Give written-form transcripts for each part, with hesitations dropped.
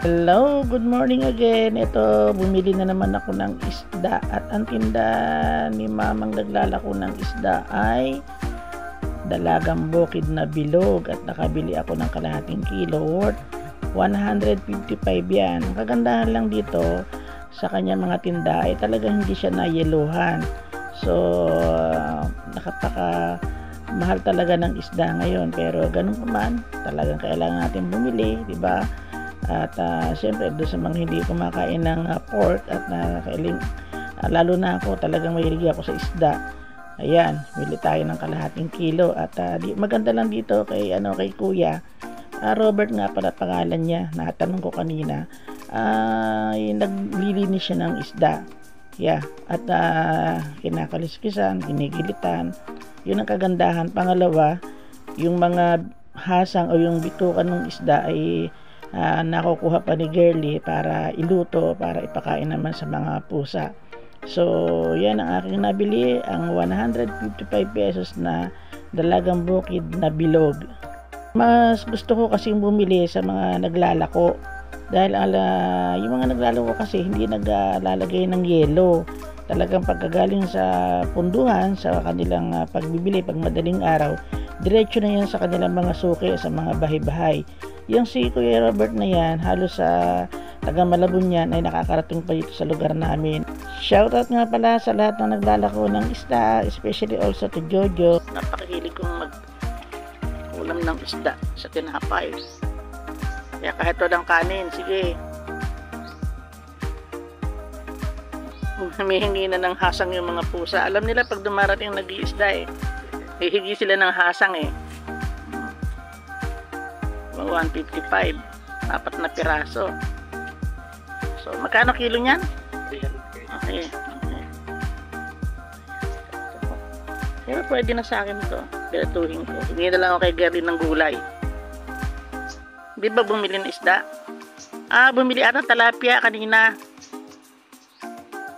Hello, good morning again. Ito, bumili na naman ako ng isda at ang tinda ni mamang naglalako ng isda ay dalagang bukid na bilog at nakabili ako ng kalahating kilo worth 155 yan. Ang kagandahan lang dito sa kanya mga tinda ay talagang hindi siya nayeluhan. So, nakapaka mahal talaga ng isda ngayon, pero ganun pa man, talagang kailangan natin bumili, di ba? At siyempre doon sa mga hindi kumakain ng pork at lalo na ako, talagang mahilig ako sa isda. Ayan, bili tayo ng kalahating kilo at maganda lang dito kay Kuya Robert nga pala pangalan niya, natanong ko kanina. Naglilinis siya ng isda. Yeah, at kinakaliskisan, ginigilitan. Yun ang kagandahan. Pangalawa, yung mga hasang o yung bitukan ng isda ay nakukuha pa ni Girlie para iluto, para ipakain naman sa mga pusa. So, yan ang aking nabili, ang 155 pesos na dalagang bukid na bilog. Mas gusto ko kasing bumili sa mga naglalako dahil yung mga naglalako kasi hindi naglalagay ng yelo. Talagang pagkagaling sa punduhan, sa kanilang pagbibili pag madaling araw, diretso na yan sa kanilang mga suki, sa mga bahay-bahay. Yung si Kuya Robert na yan, halos sa taga Malabon yan, ay nakakarating pa dito sa lugar namin. Shoutout nga pala sa lahat ng naglalako ng isda, especially also to Jojo. Napakahilig kong mag-ulam ng isda sa tinapay. Kaya kahit walang kanin, sige. Humihingi na ng hasang yung mga pusa. Alam nila pag dumarating nag-iisda hihingi sila ng hasang 155, 4 na piraso. So, magkano kilo niyan? Okay. Pero pwede na sa akin ito. Piratuhin ko. Hindi na lang ako kay Girlie ng gulay. Di ba bumili ng isda? Bumili ata talapia kanina.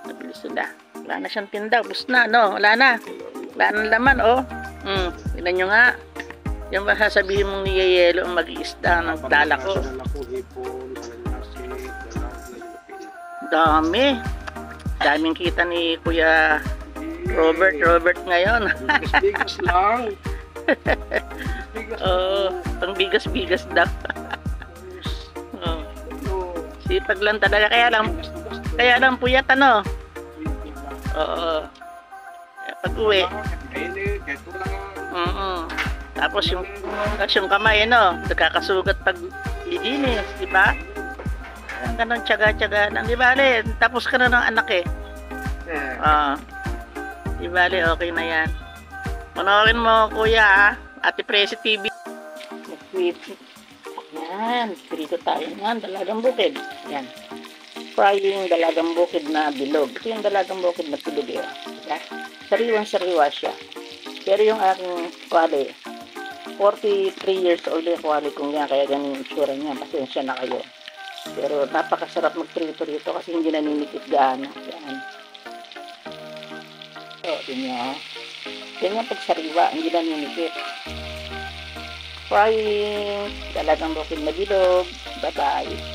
Nabili sila. Wala na siyang tinda. Bus na, no? Wala na. Wala na laman, oh. Tignan nyo nga. Yung sasabihin mong niyayelo ang mag-iisda ng dalako. Dami. Daming kita ni Kuya Robert ngayon. Bigas lang. Pang bigas daw. Sipag lang talaga, kaya lang puyat Oo. Pag uwi. Tapos yung kamay nagkakasugat pag lidinis, di ba? Ang ganang tiyaga-tiyaga nang, di ba? Tapos ka na ng anak di ba? Okay na yan. Panoorin mo, Kuya, Ate Presi TV. Yan, dito tayo yan, dalagang bukid. Yan. Frying dalagang bukid na bilog. Ito yung dalagang bukid na bilog diba? Sariwang-sariwa siya. Pero yung aking kwali, 43 years old yung kwali kong yan, kaya ganun yung itsura niya. Pasensya na kayo. Pero napakasarap magprito rito kasi hindi naninikit gaano. Yan. So, yun yung pagsariwa, hindi naninikit. Frying dalagang bukid na bilog. Bye-bye.